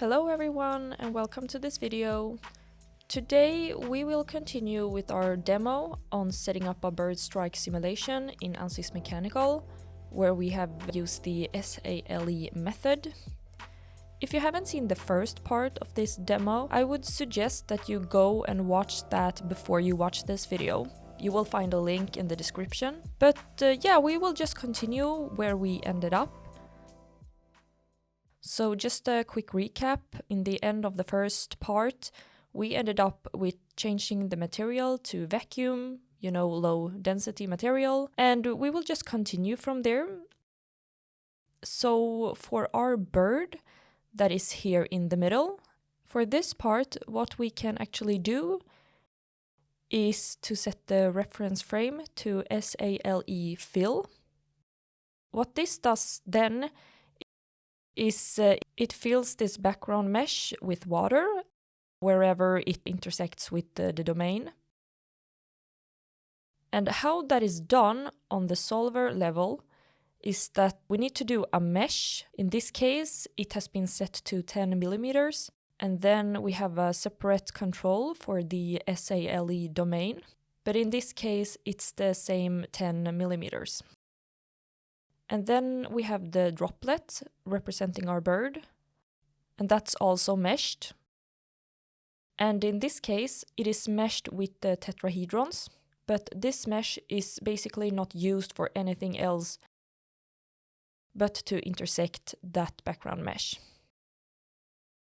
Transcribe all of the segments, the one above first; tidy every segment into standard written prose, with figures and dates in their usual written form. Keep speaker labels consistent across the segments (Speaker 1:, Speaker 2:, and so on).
Speaker 1: Hello everyone and welcome to this video. Today we will continue with our demo on setting up a bird strike simulation in Ansys Mechanical, where we have used the SALE method. If you haven't seen the first part of this demo, I would suggest that you go and watch that before you watch this video. You will find a link in the description. But yeah, we will just continue where we ended up. So just a quick recap, in the end of the first part, we ended up with changing the material to vacuum, low density material, and we will just continue from there. So for our bird that is here in the middle, for this part, what we can actually do is to set the reference frame to SALE fill. What this does then is it fills this background mesh with water wherever it intersects with the domain. And how that is done on the solver level is that we need to do a mesh. In this case, it has been set to 10 millimeters, and then we have a separate control for the SALE domain. But in this case, it's the same 10 millimeters. And then we have the droplet representing our bird, and that's also meshed. And in this case, it is meshed with the tetrahedrons, but this mesh is basically not used for anything else but to intersect that background mesh.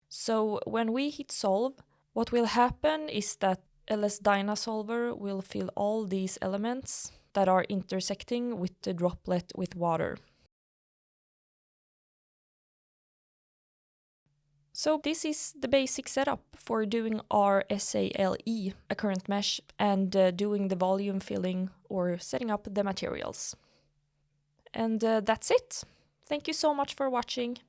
Speaker 1: So when we hit solve, what will happen is that LS-Dyna solver will fill all these elements that are intersecting with the droplet with water. So this is the basic setup for doing our SALE, a current mesh, and doing the volume filling or setting up the materials. And that's it. Thank you so much for watching.